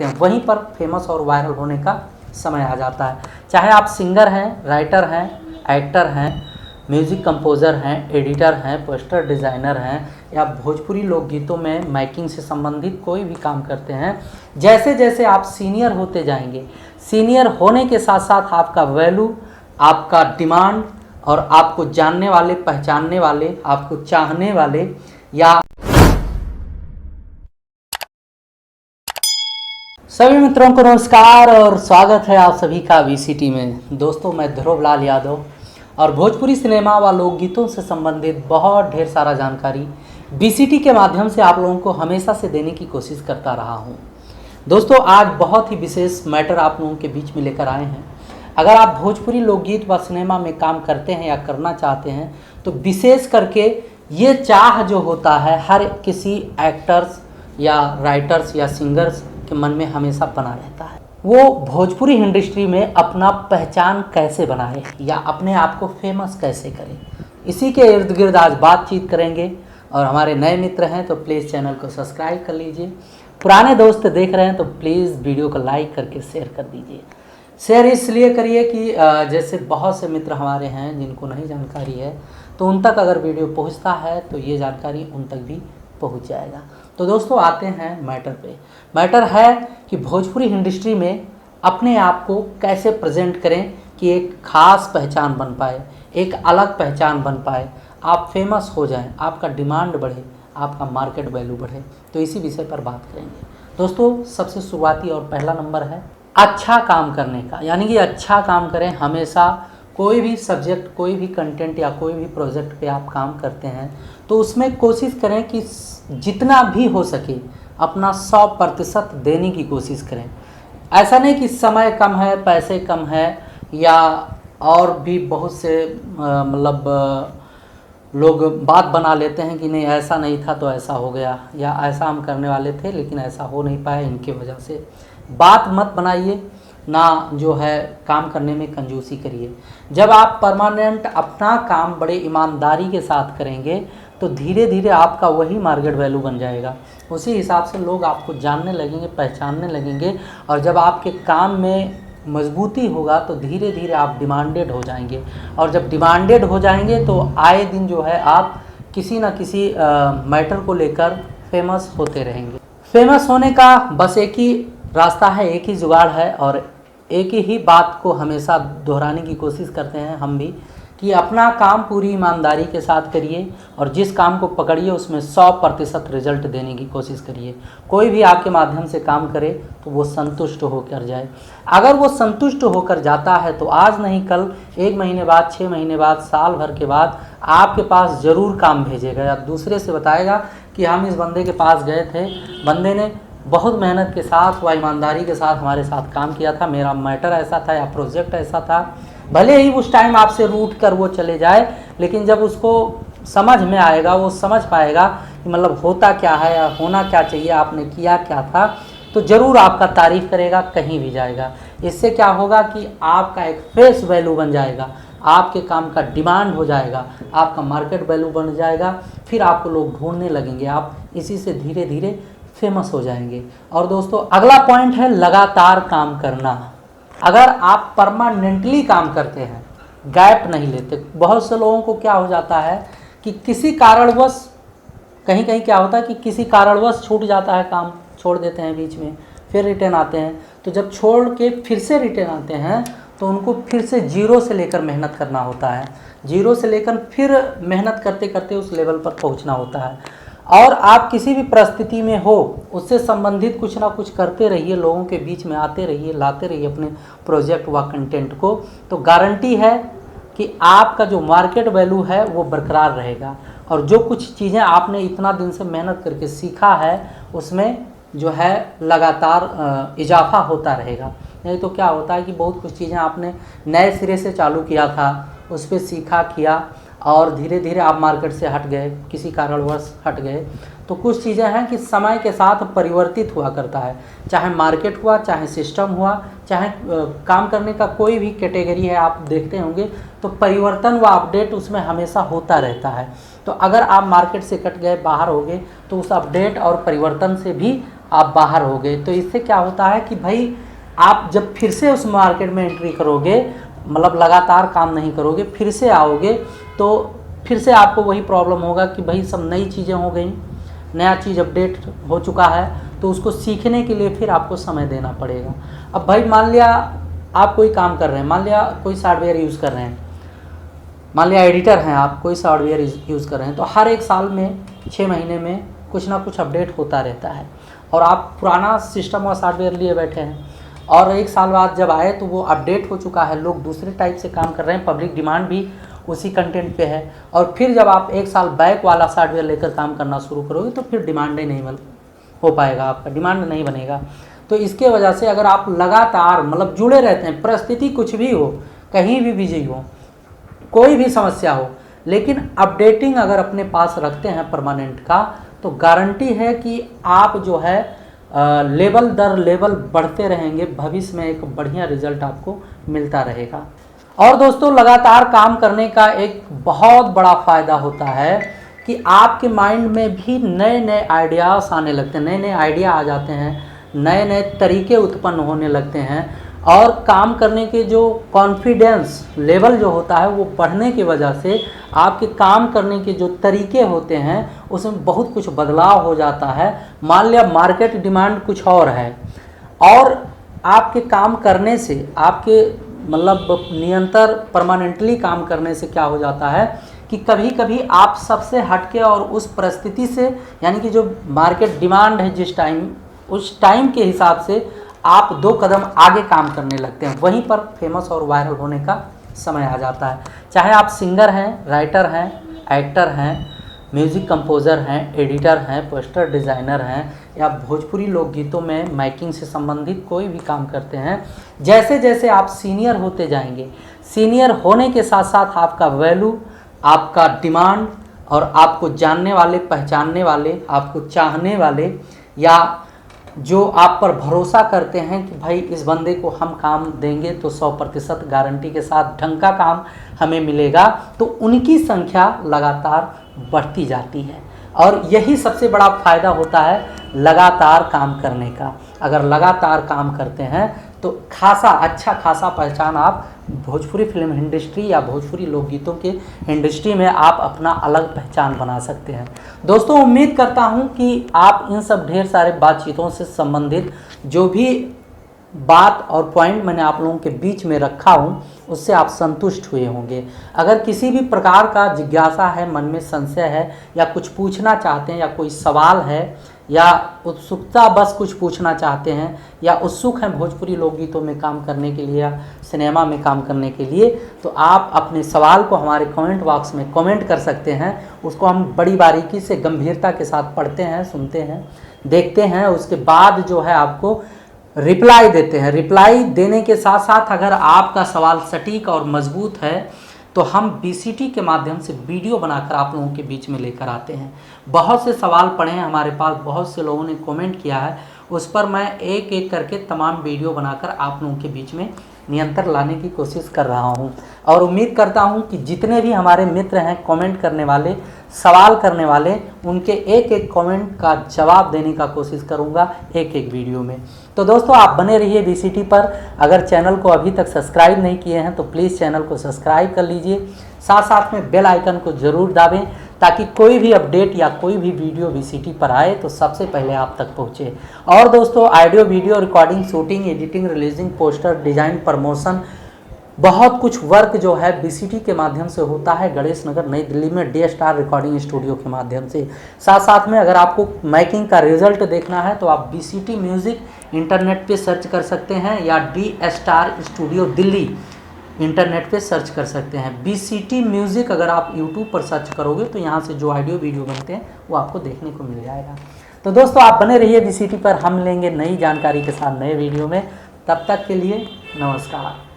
वहीं पर फेमस और वायरल होने का समय आ जाता है। चाहे आप सिंगर हैं, राइटर हैं, एक्टर हैं, म्यूज़िक कंपोज़र हैं, एडिटर हैं, पोस्टर डिज़ाइनर हैं, या भोजपुरी लोकगीतों में माइकिंग से संबंधित कोई भी काम करते हैं, जैसे जैसे आप सीनियर होते जाएंगे, सीनियर होने के साथ साथ आपका वैल्यू, आपका डिमांड और आपको जानने वाले, पहचानने वाले, आपको चाहने वाले या सभी मित्रों को नमस्कार और स्वागत है आप सभी का वीसीटी में। दोस्तों, मैं ध्रुव लाल यादव और भोजपुरी सिनेमा व लोकगीतों से संबंधित बहुत ढेर सारा जानकारी वीसीटी के माध्यम से आप लोगों को हमेशा से देने की कोशिश करता रहा हूं। दोस्तों, आज बहुत ही विशेष मैटर आप लोगों के बीच में लेकर आए हैं। अगर आप भोजपुरी लोकगीत व सिनेमा में काम करते हैं या करना चाहते हैं तो विशेष करके ये चाह जो होता है हर किसी एक्टर्स या राइटर्स या सिंगर्स के मन में हमेशा बना रहता है, वो भोजपुरी इंडस्ट्री में अपना पहचान कैसे बनाए या अपने आप को फेमस कैसे करे। इसी के इर्द गिर्द आज बातचीत करेंगे। और हमारे नए मित्र हैं तो प्लीज़ चैनल को सब्सक्राइब कर लीजिए, पुराने दोस्त देख रहे हैं तो प्लीज़ वीडियो को लाइक करके शेयर कर दीजिए। शेयर इसलिए करिए कि जैसे बहुत से मित्र हमारे हैं जिनको नहीं जानकारी है, तो उन तक अगर वीडियो पहुंचता है तो ये जानकारी उन तक भी पहुंच जाएगा। तो दोस्तों, आते हैं मैटर पे। मैटर है कि भोजपुरी इंडस्ट्री में अपने आप को कैसे प्रेजेंट करें कि एक खास पहचान बन पाए, एक अलग पहचान बन पाए, आप फेमस हो जाएं, आपका डिमांड बढ़े, आपका मार्केट वैल्यू बढ़े। तो इसी विषय पर बात करेंगे। दोस्तों, सबसे शुरुआती और पहला नंबर है अच्छा काम करने का, यानी कि अच्छा काम करें। हमेशा कोई भी सब्जेक्ट, कोई भी कंटेंट या कोई भी प्रोजेक्ट पे आप काम करते हैं तो उसमें कोशिश करें कि जितना भी हो सके अपना 100% देने की कोशिश करें। ऐसा नहीं कि समय कम है, पैसे कम है, या और भी बहुत से लोग बात बना लेते हैं कि नहीं ऐसा नहीं था तो ऐसा हो गया, या ऐसा हम करने वाले थे लेकिन ऐसा हो नहीं पाया इनकी वजह से। बात मत बनाइए ना, जो है काम करने में कंजूसी करिए। जब आप परमानेंट अपना काम बड़े ईमानदारी के साथ करेंगे तो धीरे धीरे आपका वही मार्केट वैल्यू बन जाएगा। उसी हिसाब से लोग आपको जानने लगेंगे, पहचानने लगेंगे, और जब आपके काम में मजबूती होगा तो धीरे धीरे आप डिमांडेड हो जाएंगे। और जब डिमांडेड हो जाएंगे तो आए दिन जो है आप किसी न किसी मैटर को लेकर फेमस होते रहेंगे। फेमस होने का बस एक ही रास्ता है, एक ही जुगाड़ है, और एक ही बात को हमेशा दोहराने की कोशिश करते हैं हम भी, कि अपना काम पूरी ईमानदारी के साथ करिए और जिस काम को पकड़िए उसमें 100% रिजल्ट देने की कोशिश करिए। कोई भी आपके माध्यम से काम करे तो वो संतुष्ट होकर जाए। अगर वो संतुष्ट होकर जाता है तो आज नहीं कल, 1 महीने बाद, 6 महीने बाद, साल भर के बाद आपके पास ज़रूर काम भेजेगा या दूसरे से बताएगा कि हम इस बंदे के पास गए थे, बंदे ने बहुत मेहनत के साथ व ईमानदारी के साथ हमारे साथ काम किया था, मेरा मैटर ऐसा था या प्रोजेक्ट ऐसा था। भले ही उस टाइम आपसे रूठ कर वो चले जाए, लेकिन जब उसको समझ में आएगा, वो समझ पाएगा कि मतलब होता क्या है या होना क्या चाहिए, आपने किया क्या था, तो ज़रूर आपका तारीफ़ करेगा, कहीं भी जाएगा। इससे क्या होगा कि आपका एक फेस वैल्यू बन जाएगा, आपके काम का डिमांड हो जाएगा, आपका मार्केट वैल्यू बन जाएगा, फिर आपको लोग ढूंढने लगेंगे, आप इसी से धीरे धीरे फेमस हो जाएंगे। और दोस्तों, अगला पॉइंट है लगातार काम करना। अगर आप परमानेंटली काम करते हैं, गैप नहीं लेते। बहुत से लोगों को क्या हो जाता है कि किसी कारणवश, कहीं कहीं क्या होता है कि किसी कारणवश छूट जाता है काम, छोड़ देते हैं बीच में, फिर रिटर्न आते हैं। तो जब छोड़ के फिर से रिटर्न आते हैं तो उनको फिर से जीरो से लेकर मेहनत करना होता है, जीरो से लेकर फिर मेहनत करते करते उस लेवल पर पहुंचना होता है। और आप किसी भी परिस्थिति में हो, उससे संबंधित कुछ ना कुछ करते रहिए, लोगों के बीच में आते रहिए, लाते रहिए अपने प्रोजेक्ट व कंटेंट को, तो गारंटी है कि आपका जो मार्केट वैल्यू है वो बरकरार रहेगा। और जो कुछ चीज़ें आपने इतना दिन से मेहनत करके सीखा है उसमें जो है लगातार इजाफा होता रहेगा। नहीं तो क्या होता है कि बहुत कुछ चीज़ें आपने नए सिरे से चालू किया था, उस पर सीखा किया और धीरे धीरे आप मार्केट से हट गए, किसी कारणवश हट गए। तो कुछ चीज़ें हैं कि समय के साथ परिवर्तित हुआ करता है, चाहे मार्केट हुआ, चाहे सिस्टम हुआ, चाहे काम करने का कोई भी कैटेगरी है, आप देखते होंगे तो परिवर्तन व अपडेट उसमें हमेशा होता रहता है। तो अगर आप मार्केट से कट गए, बाहर हो गए, तो उस अपडेट और परिवर्तन से भी आप बाहर हो गए, तो इससे क्या होता है कि भाई आप जब फिर से उस मार्केट में एंट्री करोगे, मतलब लगातार काम नहीं करोगे, फिर से आओगे, तो फिर से आपको वही प्रॉब्लम होगा कि भाई सब नई चीज़ें हो गई, नया चीज़ अपडेट हो चुका है, तो उसको सीखने के लिए फिर आपको समय देना पड़ेगा। अब भाई मान लिया आप कोई काम कर रहे हैं, मान लिया कोई सॉफ्टवेयर यूज़ कर रहे हैं, मान लिया एडिटर हैं आप, कोई सॉफ्टवेयर यूज़ कर रहे हैं, तो हर एक साल में 6 महीने में कुछ ना कुछ अपडेट होता रहता है, और आप पुराना सिस्टम और सॉफ्टवेयर लिए बैठे हैं, और एक साल बाद जब आए तो वो अपडेट हो चुका है, लोग दूसरे टाइप से काम कर रहे हैं, पब्लिक डिमांड भी उसी कंटेंट पे है, और फिर जब आप एक साल बैक वाला सॉफ्टवेयर लेकर काम करना शुरू करोगे तो फिर डिमांड ही नहीं हो पाएगा, आपका डिमांड नहीं बनेगा। तो इसके वजह से अगर आप लगातार मतलब जुड़े रहते हैं, परिस्थिति कुछ भी हो, कहीं भी बिजी हो, कोई भी समस्या हो, लेकिन अपडेटिंग अगर अपने पास रखते हैं परमानेंट का, तो गारंटी है कि आप जो है लेवल दर लेवल बढ़ते रहेंगे, भविष्य में एक बढ़िया रिजल्ट आपको मिलता रहेगा। और दोस्तों लगातार काम करने का एक बहुत बड़ा फ़ायदा होता है कि आपके माइंड में भी नए नए आइडियाज़ आने लगते हैं, नए नए आइडिया आ जाते हैं, नए नए तरीके उत्पन्न होने लगते हैं, और काम करने के जो कॉन्फिडेंस लेवल जो होता है वो बढ़ने की वजह से आपके काम करने के जो तरीके होते हैं उसमें बहुत कुछ बदलाव हो जाता है। मान लिया मार्केट डिमांड कुछ और है, और आपके काम करने से, आपके मतलब निरंतर परमानेंटली काम करने से क्या हो जाता है कि कभी कभी आप सबसे हटके और उस परिस्थिति से, यानी कि जो मार्केट डिमांड है जिस टाइम, उस टाइम के हिसाब से आप 2 कदम आगे काम करने लगते हैं, वहीं पर फेमस और वायरल होने का समय आ जाता है। चाहे आप सिंगर हैं, राइटर हैं, एक्टर हैं, म्यूज़िक कंपोज़र हैं, एडिटर हैं, पोस्टर डिज़ाइनर हैं, या भोजपुरी लोकगीतों में माइकिंग से संबंधित कोई भी काम करते हैं, जैसे जैसे आप सीनियर होते जाएंगे, सीनियर होने के साथ साथ आपका वैल्यू, आपका डिमांड, और आपको जानने वाले, पहचानने वाले, आपको चाहने वाले, या जो आप पर भरोसा करते हैं कि भाई इस बंदे को हम काम देंगे तो 100% गारंटी के साथ ढंग का काम हमें मिलेगा, तो उनकी संख्या लगातार बढ़ती जाती है। और यही सबसे बड़ा फ़ायदा होता है लगातार काम करने का। अगर लगातार काम करते हैं तो अच्छा खासा पहचान आप भोजपुरी फिल्म इंडस्ट्री या भोजपुरी लोकगीतों के इंडस्ट्री में आप अपना अलग पहचान बना सकते हैं। दोस्तों उम्मीद करता हूं कि आप इन सब ढेर सारे बातचीतों से संबंधित जो भी बात और पॉइंट मैंने आप लोगों के बीच में रखा हूं उससे आप संतुष्ट हुए होंगे। अगर किसी भी प्रकार का जिज्ञासा है, मन में संशय है, या कुछ पूछना चाहते हैं, या कोई सवाल है, या उत्सुकता बस कुछ पूछना चाहते हैं, या उत्सुक हैं भोजपुरी लोकगीतों में काम करने के लिए या सिनेमा में काम करने के लिए, तो आप अपने सवाल को हमारे कमेंट बॉक्स में कमेंट कर सकते हैं। उसको हम बड़ी बारीकी से, गंभीरता के साथ पढ़ते हैं, सुनते हैं, देखते हैं, उसके बाद जो है आपको रिप्लाई देते हैं। रिप्लाई देने के साथ साथ अगर आपका सवाल सटीक और मजबूत है तो हम BCT के माध्यम से वीडियो बनाकर आप लोगों के बीच में लेकर आते हैं। बहुत से सवाल पड़े हैं हमारे पास, बहुत से लोगों ने कमेंट किया है, उस पर मैं एक एक करके तमाम वीडियो बनाकर आप लोगों के बीच में नियंत्रण लाने की कोशिश कर रहा हूं। और उम्मीद करता हूं कि जितने भी हमारे मित्र हैं कमेंट करने वाले, सवाल करने वाले, उनके एक एक कमेंट का जवाब देने का कोशिश करूंगा एक एक वीडियो में। तो दोस्तों आप बने रहिए BCT पर। अगर चैनल को अभी तक सब्सक्राइब नहीं किए हैं तो प्लीज़ चैनल को सब्सक्राइब कर लीजिए, साथ साथ में बेल आइकन को ज़रूर दाबें ताकि कोई भी अपडेट या कोई भी वीडियो BCT पर आए तो सबसे पहले आप तक पहुँचे। और दोस्तों audio video recording, shooting, editing, releasing, poster design, promotion, बहुत कुछ वर्क जो है BCT के माध्यम से होता है गणेश नगर नई दिल्ली में D स्टार रिकॉर्डिंग स्टूडियो के माध्यम से। साथ साथ में अगर आपको माइकिंग का रिजल्ट देखना है तो आप BCT म्यूज़िक इंटरनेट पे सर्च कर सकते हैं, या D star studio Delhi internet पे सर्च कर सकते हैं। BCT म्यूज़िक अगर आप YouTube पर सर्च करोगे तो यहाँ से जो ऑडियो वीडियो बनते हैं वो आपको देखने को मिल जाएगा। तो दोस्तों आप बने रहिए BCT पर, हम लेंगे नई जानकारी के साथ नए वीडियो में। तब तक के लिए नमस्कार।